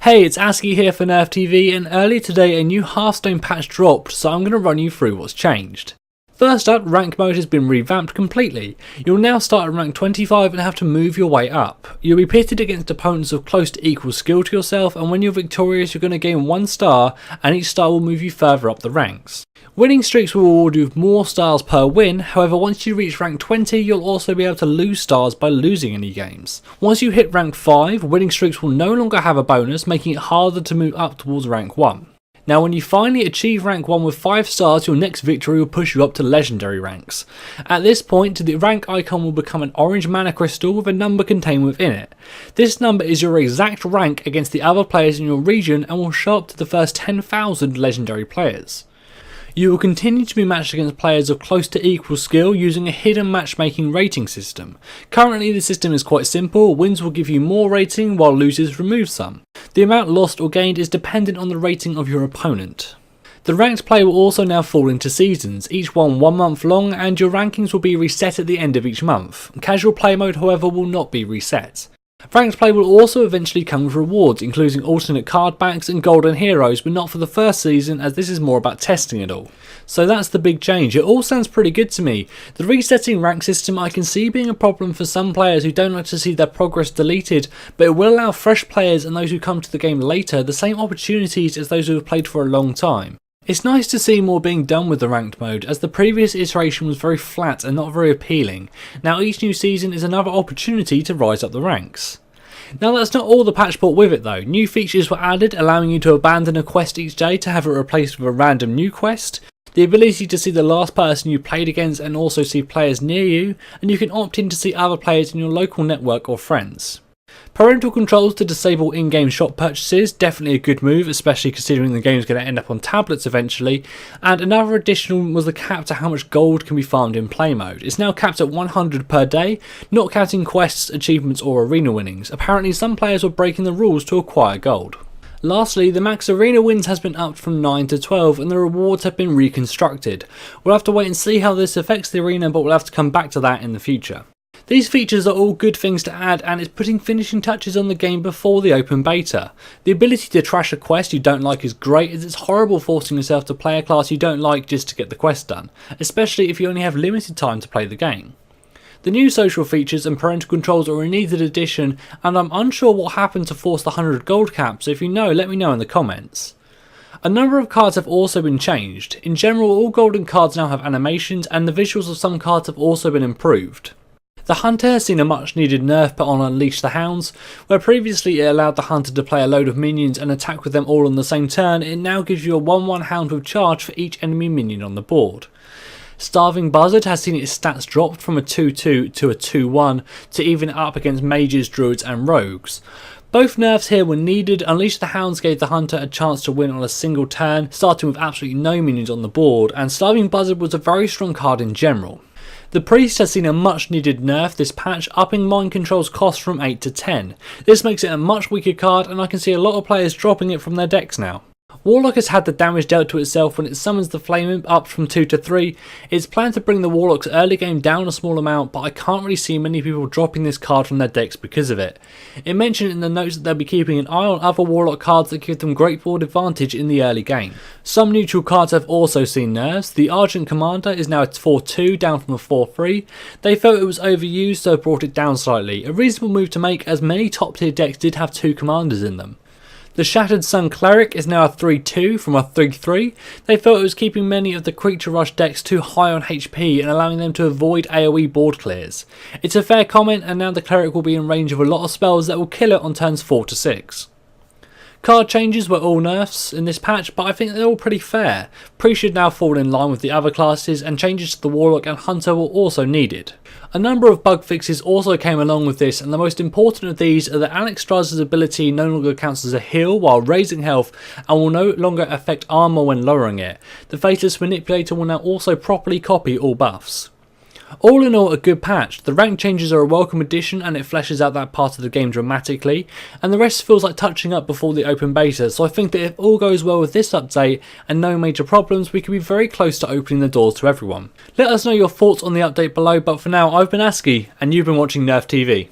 Hey, it's ASCII here for Nerf TV, and earlier today a new Hearthstone patch dropped, so I'm going to run you through what's changed. First up, rank mode has been revamped completely. You'll now start at rank 25 and have to move your way up. You'll be pitted against opponents of close to equal skill to yourself, and when you're victorious you're going to gain 1 star, and each star will move you further up the ranks. Winning streaks will reward you with more stars per win, however once you reach rank 20 you'll also be able to lose stars by losing any games. Once you hit rank 5, winning streaks will no longer have a bonus, making it harder to move up towards rank 1. Now when you finally achieve rank 1 with 5 stars, your next victory will push you up to legendary ranks. At this point, the rank icon will become an orange mana crystal with a number contained within it. This number is your exact rank against the other players in your region and will show up to the first 10,000 legendary players. You will continue to be matched against players of close to equal skill using a hidden matchmaking rating system. Currently the system is quite simple, wins will give you more rating while losers remove some. The amount lost or gained is dependent on the rating of your opponent. The ranked play will also now fall into seasons, each one 1 month long, and your rankings will be reset at the end of each month. Casual play mode however will not be reset. Ranked play will also eventually come with rewards, including alternate card backs and golden heroes, but not for the first season as this is more about testing it all. So that's the big change. It all sounds pretty good to me. The resetting rank system I can see being a problem for some players who don't like to see their progress deleted, but it will allow fresh players and those who come to the game later the same opportunities as those who have played for a long time. It's nice to see more being done with the ranked mode, as the previous iteration was very flat and not very appealing. Now each new season is another opportunity to rise up the ranks. Now that's not all the patch brought with it though. New features were added, allowing you to abandon a quest each day to have it replaced with a random new quest, the ability to see the last person you played against and also see players near you, and you can opt in to see other players in your local network or friends. Parental controls to disable in-game shop purchases, definitely a good move, especially considering the game is going to end up on tablets eventually, and another additional was the cap to how much gold can be farmed in play mode. It's now capped at 100 per day, not counting quests, achievements or arena winnings. Apparently some players were breaking the rules to acquire gold. Lastly, the max arena wins has been upped from 9 to 12 and the rewards have been reconstructed. We'll have to wait and see how this affects the arena, but we'll have to come back to that in the future. These features are all good things to add, and it's putting finishing touches on the game before the open beta. The ability to trash a quest you don't like is great, as it's horrible forcing yourself to play a class you don't like just to get the quest done, especially if you only have limited time to play the game. The new social features and parental controls are a needed addition, and I'm unsure what happened to force the 100 gold cap, so if you know, let me know in the comments. A number of cards have also been changed. In general, all golden cards now have animations, and the visuals of some cards have also been improved. The Hunter has seen a much needed nerf put on Unleash the Hounds, where previously it allowed the Hunter to play a load of minions and attack with them all on the same turn. It now gives you a 1/1 Hound with charge for each enemy minion on the board. Starving Buzzard has seen its stats dropped from a 2-2 to a 2-1 to even it up against mages, druids and rogues. Both nerfs here were needed. Unleash the Hounds gave the Hunter a chance to win on a single turn, starting with absolutely no minions on the board, and Starving Buzzard was a very strong card in general. The Priest has seen a much needed nerf this patch, upping Mind Control's cost from 8 to 10. This makes it a much weaker card, and I can see a lot of players dropping it from their decks now. Warlock has had the damage dealt to itself when it summons the Flame Imp up from 2 to 3. It's planned to bring the Warlock's early game down a small amount, but I can't really see many people dropping this card from their decks because of it. It mentioned in the notes that they'll be keeping an eye on other Warlock cards that give them great board advantage in the early game. Some neutral cards have also seen nerfs. The Argent Commander is now a 4-2 down from a 4-3. They felt it was overused, so brought it down slightly. A reasonable move to make, as many top tier decks did have 2 commanders in them. The Shattered Sun Cleric is now a 3-2 from a 3-3. They felt it was keeping many of the Creature Rush decks too high on HP and allowing them to avoid AoE board clears. It's a fair comment, and now the Cleric will be in range of a lot of spells that will kill it on turns 4 to 6. Card changes were all nerfs in this patch, but I think they're all pretty fair. Priest should now fall in line with the other classes, and changes to the Warlock and Hunter were also needed. A number of bug fixes also came along with this, and the most important of these are that Alexstrasza's ability no longer counts as a heal while raising health and will no longer affect armor when lowering it. The Faceless Manipulator will now also properly copy all buffs. All in all, a good patch. The rank changes are a welcome addition and it fleshes out that part of the game dramatically, and the rest feels like touching up before the open beta, so I think that if all goes well with this update and no major problems, we could be very close to opening the doors to everyone. Let us know your thoughts on the update below, but for now I've been ASCII and you've been watching Nerf TV.